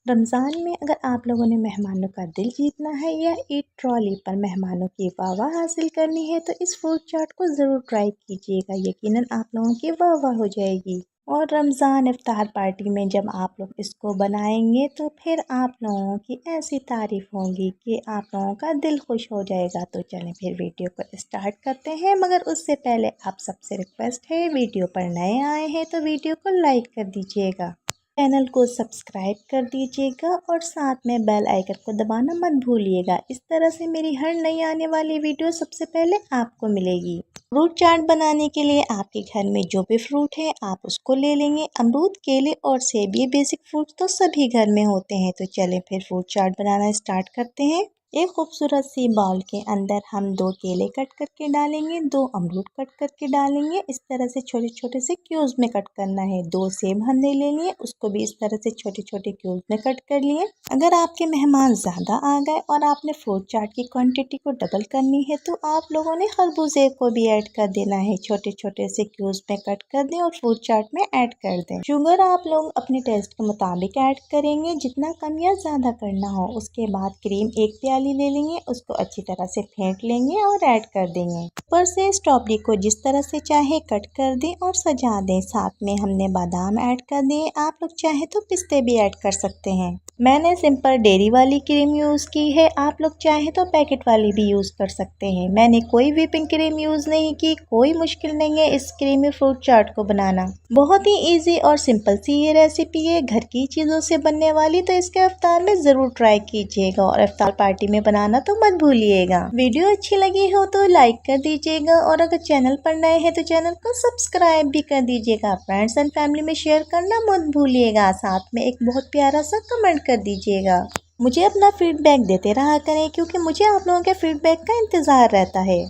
रमज़ान में अगर आप लोगों ने मेहमानों का दिल जीतना है या ईद ट्रॉली पर मेहमानों की वाह हासिल करनी है तो इस फ्रूट चाट को ज़रूर ट्राई कीजिएगा। यकीनन आप लोगों की वाह हो जाएगी। और रमज़ान इफ्तार पार्टी में जब आप लोग इसको बनाएंगे तो फिर आप लोगों की ऐसी तारीफ़ होगी कि आप लोगों का दिल खुश हो जाएगा। तो चलें फिर वीडियो को स्टार्ट करते हैं, मगर उससे पहले आप सबसे रिक्वेस्ट है, वीडियो पर नए आए हैं तो वीडियो को लाइक कर दीजिएगा, चैनल को सब्सक्राइब कर दीजिएगा और साथ में बेल आइकन को दबाना मत भूलिएगा। इस तरह से मेरी हर नई आने वाली वीडियो सबसे पहले आपको मिलेगी। फ्रूट चाट बनाने के लिए आपके घर में जो भी फ्रूट है आप उसको ले लेंगे। अमरूद, केले और सेब, ये बेसिक फ्रूट तो सभी घर में होते हैं। तो चलें फिर फ्रूट चाट बनाना स्टार्ट करते हैं। एक खूबसूरत सी बाउल के अंदर हम 2 केले कट करके डालेंगे, 2 अमरूद कट करके डालेंगे। इस तरह से छोटे छोटे से क्यूब्स में कट करना है। 2 सेब हमने ले लिए, उसको भी इस तरह से छोटे छोटे क्यूब्स में कट कर लिए। अगर आपके मेहमान ज़्यादा आ गए और आपने फ्रूट चाट की क्वांटिटी को डबल करनी है तो आप लोगों ने खरबूजे को भी ऐड कर देना है। छोटे छोटे से क्यूब्स में कट कर दें और फ्रूट चाट में ऐड कर दें। शुगर आप लोग अपने टेस्ट के मुताबिक ऐड करेंगे, जितना कम या ज़्यादा करना हो। उसके बाद क्रीम 1 प्याली ले लेंगे, उसको अच्छी तरह से फेंट लेंगे और ऐड कर देंगे। ऊपर से स्ट्रॉबेरी को जिस तरह से चाहे कट कर दें और सजा दें। साथ में हमने बादाम ऐड कर दिए, आप लोग चाहे तो पिस्ते भी ऐड कर सकते हैं। मैंने सिंपल डेयरी वाली क्रीम यूज़ की है, आप लोग चाहे तो पैकेट वाली भी यूज़ कर सकते हैं। मैंने कोई व्हिपिंग क्रीम यूज़ नहीं की। कोई मुश्किल नहीं है इस क्रीमी फ्रूट चाट को बनाना, बहुत ही ईजी और सिंपल सी ये रेसिपी है, घर की चीज़ों से बनने वाली। तो इसके इफ्तार में ज़रूर ट्राई कीजिएगा और इफ्तार पार्टी में बनाना तो मत भूलिएगा। वीडियो अच्छी लगी हो तो लाइक कर दीजिएगा और अगर चैनल पर नए हैं तो चैनल को सब्सक्राइब भी कर दीजिएगा। फ्रेंड्स एंड फैमिली में शेयर करना मत भूलिएगा। साथ में एक बहुत प्यारा सा कमेंट कर दीजिएगा। मुझे अपना फीडबैक देते रहा करें, क्योंकि मुझे आप लोगों के फीडबैक का इंतज़ार रहता है।